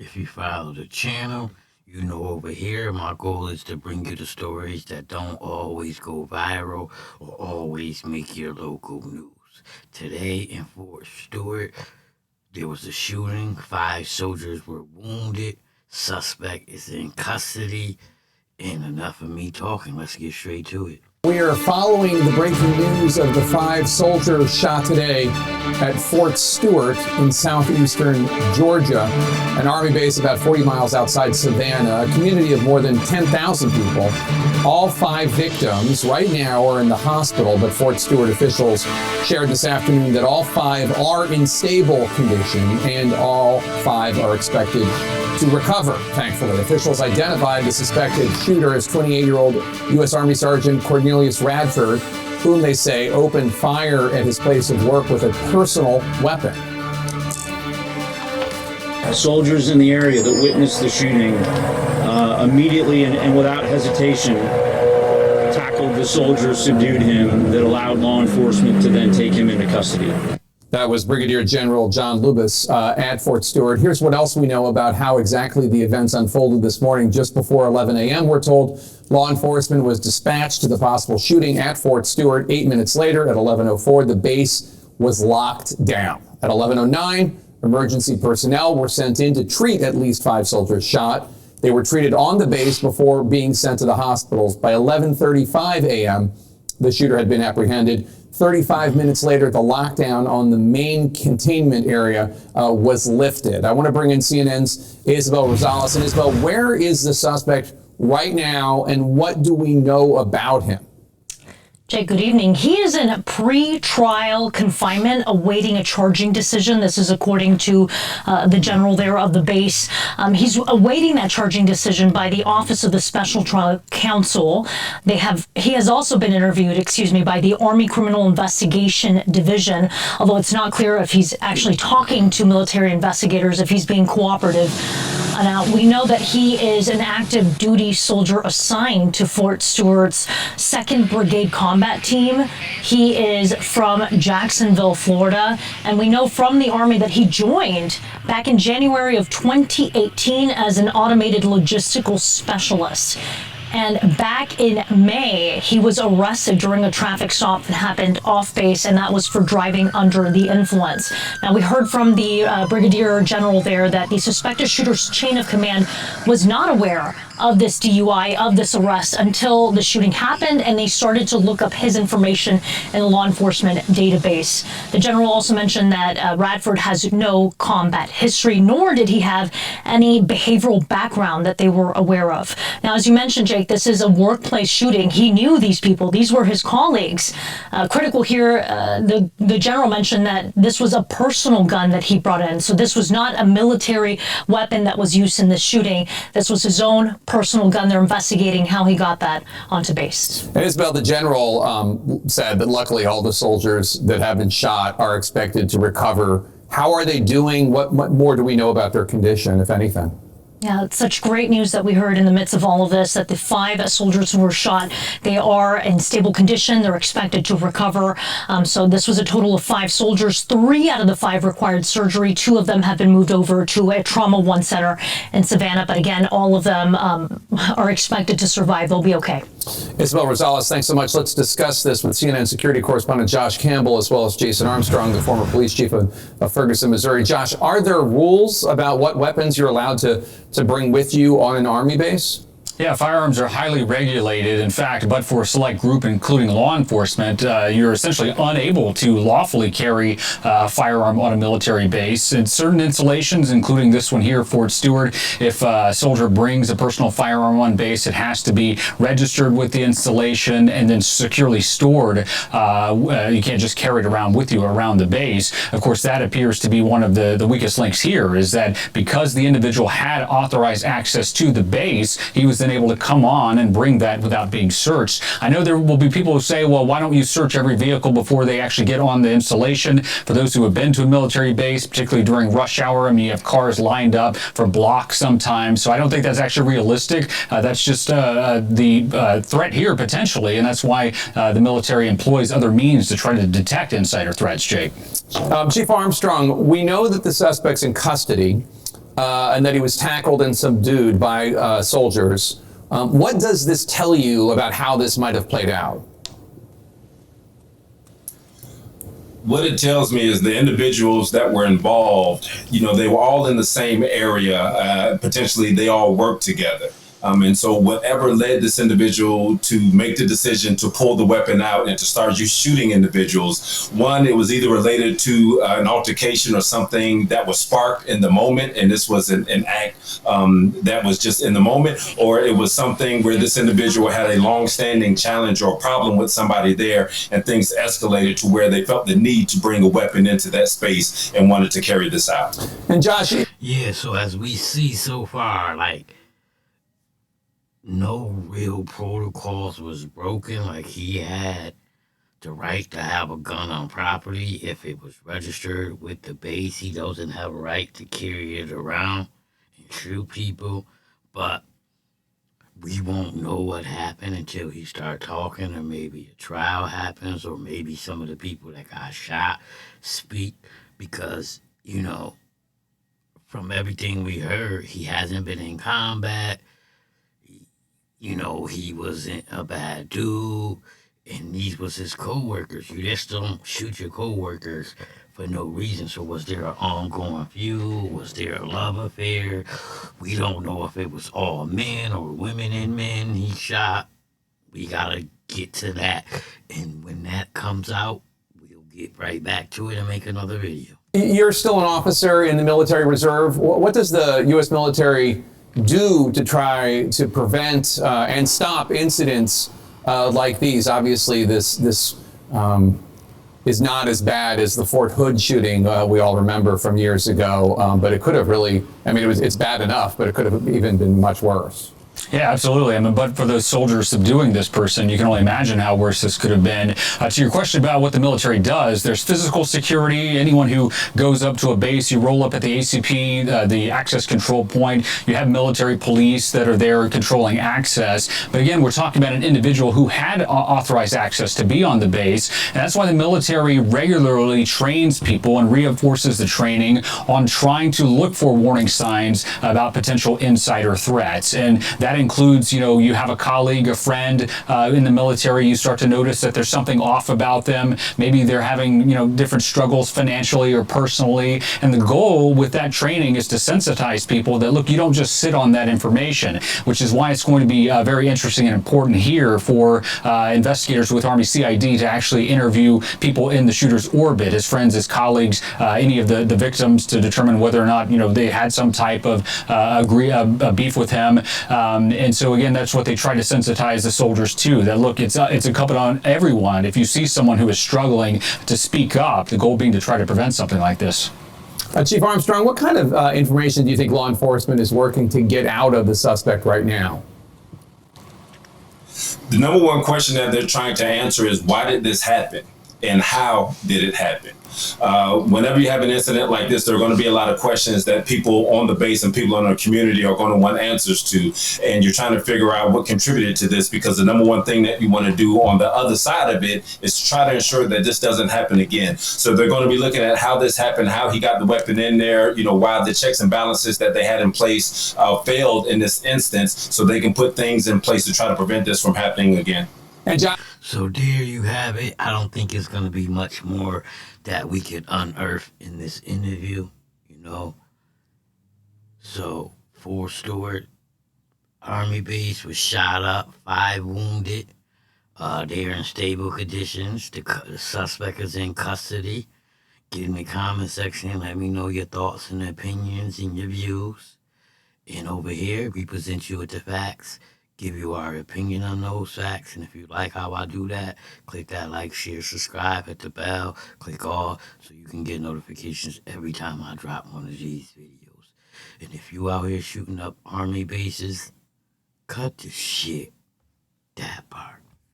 If you follow the channel, you know over here my goal is to bring you the stories that don't always go viral or always make your local news. Today in Fort Stewart, there was a shooting. 5 soldiers were wounded. Suspect is in custody. And enough of me talking. Let's get straight to it. We are following the breaking news of the 5 soldiers shot today at Fort Stewart in southeastern Georgia, an Army base about 40 miles outside Savannah, a community of more than 10,000 people. All 5 victims right now are in the hospital, but Fort Stewart officials shared this afternoon that all 5 are in stable condition and all 5 are expected to recover, thankfully. Officials identified the suspected shooter as 28-year-old U.S. Army Sergeant Quornelius Radford, whom they say opened fire at his place of work with a personal weapon. Soldiers in the area that witnessed the shooting immediately and without hesitation tackled the soldier, subdued him, that allowed law enforcement to then take him into custody. That was Brigadier General John Lubas at Fort Stewart. Here's what else we know about how exactly the events unfolded this morning. Just before 11 a.m., we're told law enforcement was dispatched to the possible shooting at Fort Stewart. 8 minutes later, at 11:04, the base was locked down. At 11:09, emergency personnel were sent in to treat at least 5 soldiers shot. They were treated on the base before being sent to the hospitals. By 11:35 a.m., the shooter had been apprehended. 35 minutes later, the lockdown on the main containment area was lifted. I want to bring in CNN's Isabel Rosales. And Isabel, where is the suspect right now, and what do we know about him? Jake, good evening. He is in pre-trial confinement awaiting a charging decision. This is according to the general there of the base. He's awaiting that charging decision by the Office of the Special Trial Counsel. He has also been interviewed, by the Army Criminal Investigation Division, although it's not clear if he's actually talking to military investigators, if he's being cooperative. Now, we know that he is an active duty soldier assigned to Fort Stewart's 2nd Brigade Combat Team. He is from Jacksonville, Florida, and we know from the Army that he joined back in January of 2018 as an automated logistical specialist. And back in May, he was arrested during a traffic stop that happened off base, and that was for driving under the influence. Now, we heard from the Brigadier General there that the suspected shooter's chain of command was not aware of this DUI, of this arrest, until the shooting happened, and they started to look up his information in the law enforcement database. The general also mentioned that Radford has no combat history, nor did he have any behavioral background that they were aware of. Now, as you mentioned, Jake, this is a workplace shooting. He knew these people. These were his colleagues. Critical here, the general mentioned that this was a personal gun that he brought in. So this was not a military weapon that was used in this shooting. This was his own personal gun. They're investigating how he got that onto base. And Isabel, the general said that luckily all the soldiers that have been shot are expected to recover. How are they doing? What more do we know about their condition, if anything? Yeah, it's such great news that we heard in the midst of all of this, that the 5 soldiers who were shot, they are in stable condition. They're expected to recover. So this was a total of 5 soldiers. 3 out of the 5 required surgery. 2 of them have been moved over to a Trauma 1 center in Savannah. But again, all of them are expected to survive. They'll be okay. Isabel Rosales, thanks so much. Let's discuss this with CNN security correspondent Josh Campbell, as well as Jason Armstrong, the former police chief of Ferguson, Missouri. Josh, are there rules about what weapons you're allowed to bring with you on an Army base? Yeah, firearms are highly regulated. In fact, but for a select group, including law enforcement, you're essentially unable to lawfully carry a firearm on a military base. In certain installations, including this one here, Fort Stewart, if a soldier brings a personal firearm on base, it has to be registered with the installation and then securely stored. You can't just carry it around with you around the base. Of course, that appears to be one of the weakest links here, is that because the individual had authorized access to the base, he was then able to come on and bring that without being searched. I know there will be people who say, well, why don't you search every vehicle before they actually get on the installation? For those who have been to a military base, particularly during rush hour, I mean, you have cars lined up for blocks sometimes. So I don't think that's actually realistic. That's just the threat here potentially, and that's why the military employs other means to try to detect insider threats, Jake. Chief Armstrong, we know that the suspect's in custody. and that he was tackled and subdued by soldiers. What does this tell you about how this might have played out? What it tells me is the individuals that were involved, they were all in the same area. Potentially, they all worked together. And so whatever led this individual to make the decision to pull the weapon out and to start shooting individuals, one, it was either related to an altercation or something that was sparked in the moment, and this was an act that was just in the moment, or it was something where this individual had a long-standing challenge or problem with somebody there, and things escalated to where they felt the need to bring a weapon into that space and wanted to carry this out. And Josh, Yeah, so as we see so far, like, no real protocols was broken. Like, he had the right to have a gun on property if it was registered with the base. He doesn't have a right to carry it around and shoot people. But we won't know what happened until he start talking, or maybe a trial happens, or maybe some of the people that got shot speak, because, from everything we heard, he hasn't been in combat. He wasn't a bad dude, and these was his co-workers. You just don't shoot your co-workers for no reason. So was there an ongoing feud? Was there a love affair? We don't know if it was all men or women and men he shot. We gotta get to that, and when that comes out, we'll get right back to it and make another video. you're still an officer in the military reserve. What does the U.S. military do to try to prevent and stop incidents like these? Obviously, this is not as bad as the Fort Hood shooting we all remember from years ago, but it could have really, it's bad enough, but it could have even been much worse. Yeah, absolutely. But for those soldiers subduing this person, you can only imagine how worse this could have been. To your question about what the military does, there's physical security. Anyone who goes up to a base, you roll up at the ACP, the access control point. You have military police that are there controlling access. But again, we're talking about an individual who had authorized access to be on the base. And that's why the military regularly trains people and reinforces the training on trying to look for warning signs about potential insider threats. And that includes, you have a colleague, a friend in the military, you start to notice that there's something off about them. Maybe they're having, different struggles financially or personally. And the goal with that training is to sensitize people that, look, you don't just sit on that information, which is why it's going to be very interesting and important here for investigators with Army CID to actually interview people in the shooter's orbit, his friends, his colleagues, any of the victims, to determine whether or not, they had some type of beef with him. And so again, that's what they try to sensitize the soldiers to, that look, it's incumbent on everyone. If you see someone who is struggling, to speak up, the goal being to try to prevent something like this. Chief Armstrong, what kind of information do you think law enforcement is working to get out of the suspect right now? The number one question that they're trying to answer is, why did this happen and how did it happen? Whenever you have an incident like this, there are going to be a lot of questions that people on the base and people in our community are going to want answers to. And you're trying to figure out what contributed to this, because the number one thing that you want to do on the other side of it is to try to ensure that this doesn't happen again. So they're going to be looking at how this happened, how he got the weapon in there, why the checks and balances that they had in place failed in this instance, so they can put things in place to try to prevent this from happening again. And John, So there you have it. I don't think it's going to be much more that we could unearth in this interview, So Fort Stewart Army base was shot up, 5 wounded. They're in stable conditions. The suspect is in custody. Get in the comment section and let me know your thoughts and opinions and your views. And over here, we present you with the facts, give you our opinion on those facts. And if you like how I do that, click that like, share, subscribe, hit the bell, click all, so you can get notifications every time I drop one of these videos. And if you out here shooting up Army bases, cut the shit. That part.